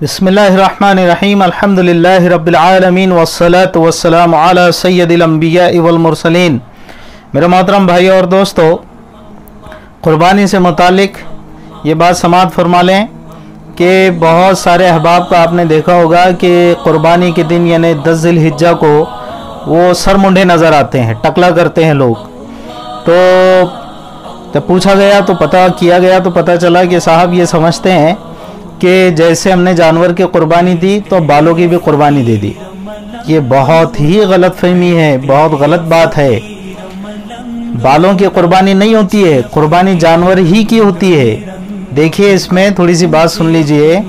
बिस्मिल्लाहिर्रहमानिर्रहीम अल्हम्दुलिल्लाहि रब्बिल आलमीन वस्सलातु वस्सलामु अला सय्यदिल अंबिया वल मुरसलीन। मेरे मोहतरम भाई और दोस्तों, क़ुरबानी से मुतालिक ये बात समाअत फरमा लें कि बहुत सारे अहबाब का आपने देखा होगा कि क़ुरबानी के दिन यानी 10 ज़िलहिज्जा को वो सर मुंडे नज़र आते हैं, टकला करते हैं लोग। तो जब पूछा गया तो पता किया गया तो पता चला कि साहब ये समझते हैं कि जैसे हमने जानवर की क़ुरबानी दी तो बालों की भी क़ुरबानी दे दी। ये बहुत ही गलत फहमी है, बहुत गलत बात है। बालों की क़ुरबानी नहीं होती है, क़ुरबानी जानवर ही की होती है। देखिए, इसमें थोड़ी सी बात सुन लीजिए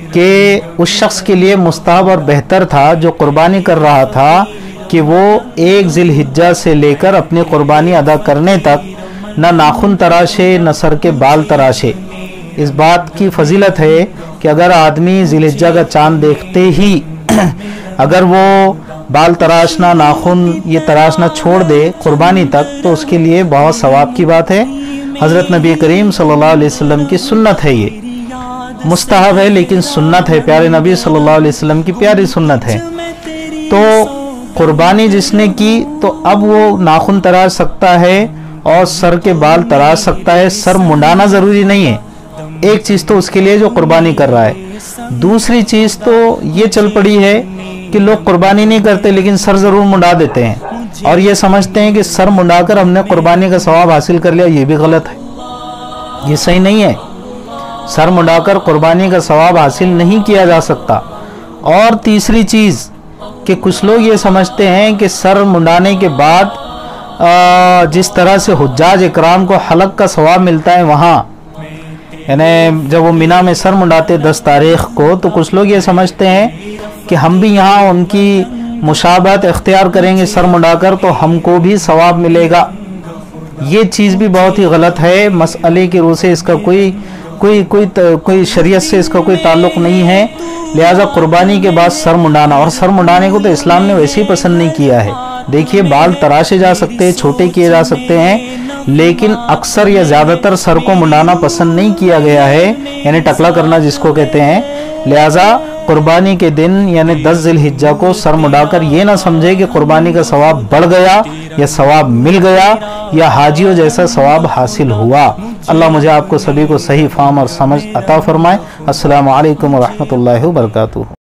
कि उस शख्स के लिए मुस्तहब और बेहतर था जो क़ुरबानी कर रहा था कि वो 1 ज़िलहिज्जा से लेकर अपनी क़ुरबानी अदा करने तक न नाखून तराशे न सर के बाल तराशे। इस बात की फजीलत है कि अगर आदमी ज़िलहिज्जा का चाँद देखते ही अगर वो बाल तराशना, नाखून ये तराशना छोड़ दे क़ुरबानी तक, तो उसके लिए बहुत सवाब की बात है। हज़रत नबी करीम सल्लल्लाहु अलैहि वसल्लम की सुन्नत है, ये मुस्तहब है लेकिन सुन्नत है, प्यारे नबी सल्लल्लाहु अलैहि वसल्लम की प्यारी सुन्नत है। तो क़ुरबानी जिसने की तो अब वो नाखून तराश सकता है और सर के बाल तराश सकता है। सर मुंडाना ज़रूरी नहीं है, एक चीज़ तो उसके लिए जो क़ुरबानी कर रहा है। दूसरी चीज़ तो ये चल पड़ी है कि लोग क़ुरबानी नहीं करते लेकिन सर ज़रूर मुंडा देते हैं और ये समझते हैं कि सर मुंडाकर हमने क़ुरबानी का सवाब हासिल कर लिया। ये भी गलत है, ये सही नहीं है। सर मुंडाकर क़ुरबानी का सवाब हासिल नहीं किया जा सकता। और तीसरी चीज़ कि कुछ लोग ये समझते हैं कि सर मुंडाने के बाद जिस तरह से हुज्जाज इकराम को हलक का सवाब मिलता है वहाँ, यानी जब वो मिना में सर मुंडाते 10 तारीख़ को, तो कुछ लोग ये समझते हैं कि हम भी यहाँ उनकी मुशाबहत इख्तियार करेंगे सर मुंडाकर तो हमको भी सवाब मिलेगा। ये चीज़ भी बहुत ही गलत है। मसले की रूह से इसका कोई शरीयत से इसका कोई ताल्लुक़ नहीं है। लिहाजा क़ुरबानी के बाद सर मुंडाना, और सर मुंडाने को तो इस्लाम ने वैसे ही पसंद नहीं किया है। देखिए, बाल तराशे जा सकते हैं, छोटे किए जा सकते हैं, लेकिन अक्सर या ज़्यादातर सर को मुंडाना पसंद नहीं किया गया है, यानी टकला करना जिसको कहते हैं। लिहाजा क़ुरबानी के दिन यानी 10 ज़िलहिज्जा को सर मुंडाकर ये ना समझे कि क़ुरबानी का सवाब बढ़ गया या सवाब मिल गया या हाजियों जैसा सवाब हासिल हुआ। अल्लाह मुझे आपको सभी को सही फ़हम और समझ अता फ़रमाए। अस्सलामु अलैकुम व रहमतुल्लाहि व बरकातुहू।